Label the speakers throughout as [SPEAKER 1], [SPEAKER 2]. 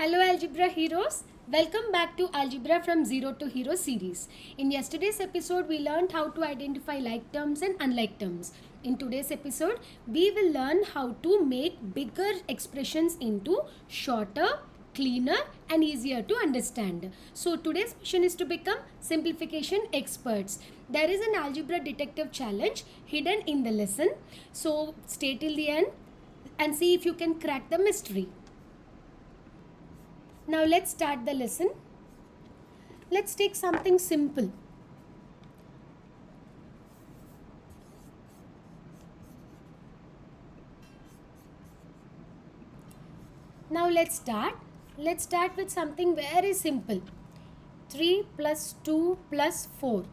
[SPEAKER 1] Hello Algebra heroes, welcome back to Algebra from Zero to Hero series. In yesterday's episode we learned how to identify like terms and unlike terms. In today's episode we will learn how to make bigger expressions into shorter, cleaner and easier to understand. So today's mission is to become simplification experts. There is an algebra detective challenge hidden in the lesson. So stay till the end and see if you can crack the mystery. Now let's start the lesson. Let's take something simple. Now let's start. Let's start with something very simple. 3 plus 2 plus 4.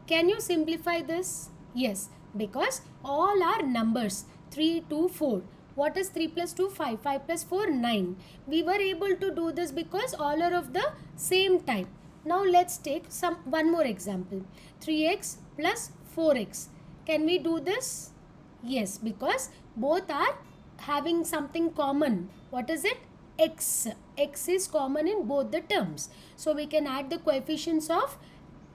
[SPEAKER 1] Can you simplify this? Yes, because all are numbers. 3, 2, 4. What is 3 plus 2? 5. 5 plus 4? 9. We were able to do this because all are of the same type. Now let's take one more example. 3x plus 4x. Can we do this? Yes, because both are having something common. What is it? X. X is common in both the terms. So we can add the coefficients of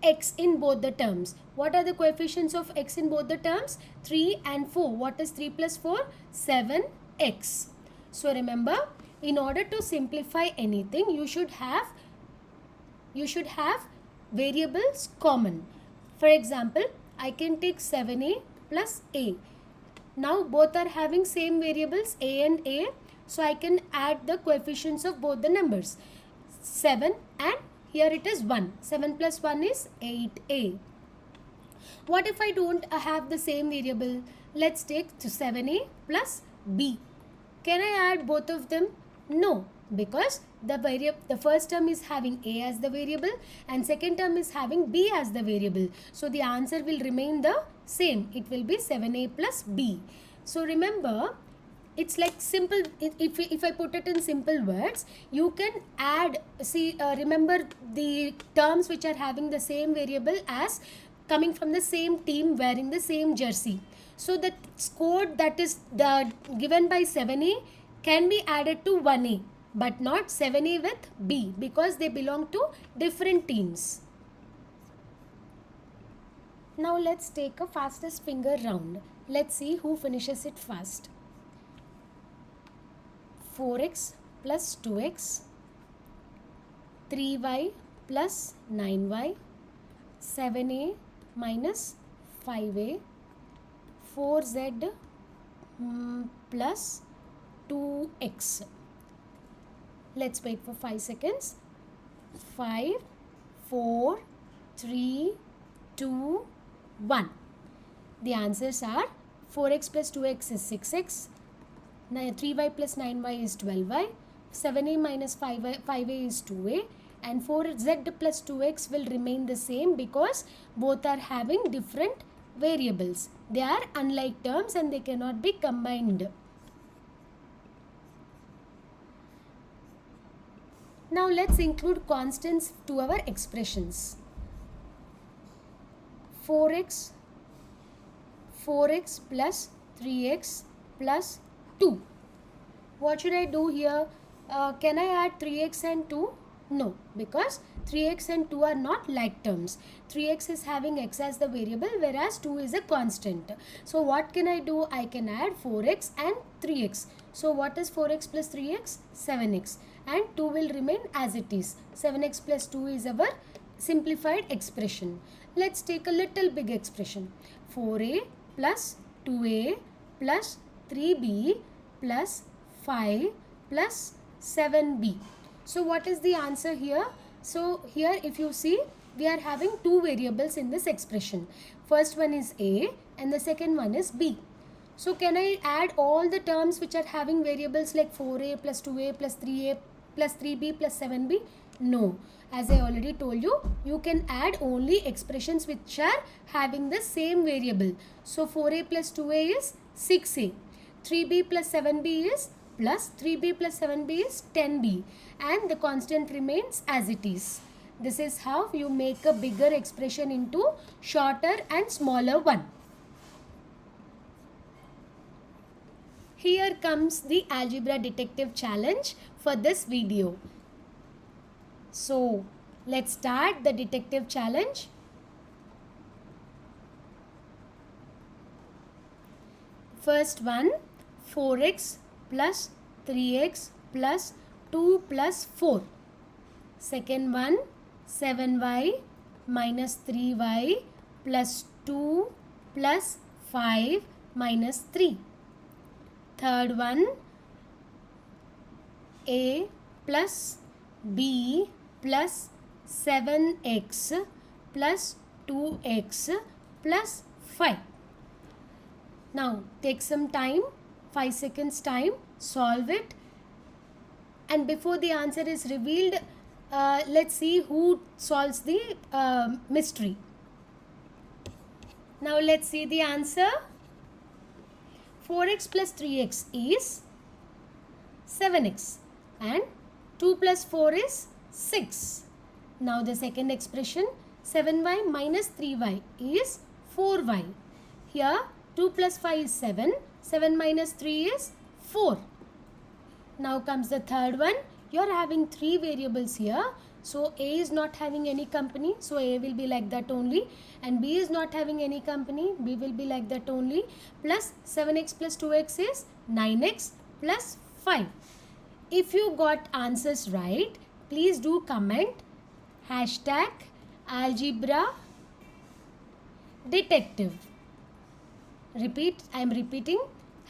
[SPEAKER 1] x in both the terms. What are the coefficients of x in both the terms? 3 and 4. What is 3 plus 4? 7x. So remember, in order to simplify anything, you should have variables common. For example, I can take 7a plus a. Now both are having same variables a and a. So I can add the coefficients of both the numbers. 7 and here it is 1. 7 plus 1 is 8a. What if I don't have the same variable? Let's take 7a plus b. Can I add both of them? No, because the first term is having a as the variable and second term is having b as the variable. So the answer will remain the same. It will be 7a plus b. So remember, it's like simple. If I put it in simple words, you can add, remember the terms which are having the same variable as coming from the same team wearing the same jersey. So the score that is given by 7a can be added to 1a, but not 7a with b because they belong to different teams. Now let's take a fastest finger round. Let's see who finishes it fast. 4x plus 2x, 3y plus 9y, 7a minus 5a, 4z plus 2x. Let's wait for 5 seconds. 5, 4, 3, 2, 1. The answers are 4x plus 2x is 6x. 3y plus 9y is 12y, 7a minus 5a is 2a, and 4z plus 2x will remain the same because both are having different variables. They are unlike terms and they cannot be combined. Now let's include constants to our expressions. 4x plus 3x plus 2. What should I do here? Can I add 3x and 2? No, because 3x and 2 are not like terms. 3x is having x as the variable whereas 2 is a constant. So what can I do? I can add 4x and 3x. So what is 4x plus 3x? 7x. And 2 will remain as it is. 7x plus 2 is our simplified expression. Let's take a little big expression. 4a plus 2a plus 3b plus 5 plus 7b. So what is the answer here? So here if you see, we are having two variables in this expression. First one is a and the second one is b. So can I add all the terms which are having variables like 4a plus 2a plus 3a plus 3b plus 7b? No. As I already told you, you can add only expressions which are having the same variable. So 4a plus 2a is 6a. 3b plus 7b is plus 3b plus 7b is 10b and the constant remains as it is. This is how you make a bigger expression into shorter and smaller one. Here comes the algebra detective challenge for this video. So let's start the detective challenge. First one, 4x plus 3x plus 2 plus 4. Second one, 7y minus 3y plus 2 plus 5 minus 3. Third one, a plus b plus 7x plus 2x plus 5. Now take some time, 5 seconds time, solve it, and before the answer is revealed, let's see who solves the mystery. Now let's see the answer. 4x plus 3x is 7x and 2 plus 4 is 6. Now the second expression, 7y minus 3y is 4y. Here 2 plus 5 is 7. 7 minus 3 is 4. Now comes the third one. You are having 3 variables here. So A is not having any company. So A will be like that only. And B is not having any company. B will be like that only. Plus 7x plus 2x is 9x plus 5. If you got answers right, please do comment hashtag algebra detective. Repeat, I am repeating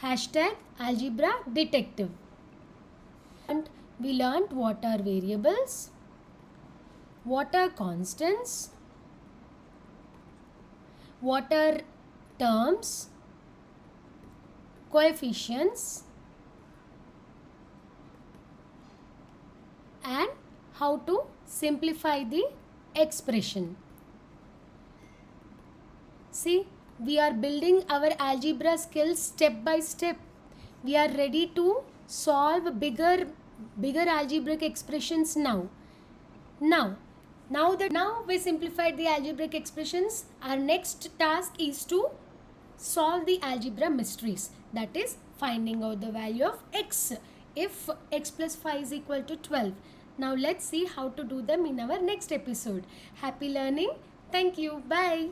[SPEAKER 1] hashtag algebra detective. And we learned what are variables, what are constants, what are terms, coefficients, and how to simplify the expression. See, we are building our algebra skills step by step. We are ready to solve bigger algebraic expressions now. Now we simplified the algebraic expressions, our next task is to solve the algebra mysteries. That is finding out the value of x if x plus 5 is equal to 12. Now let's see how to do them in our next episode. Happy learning. Thank you. Bye.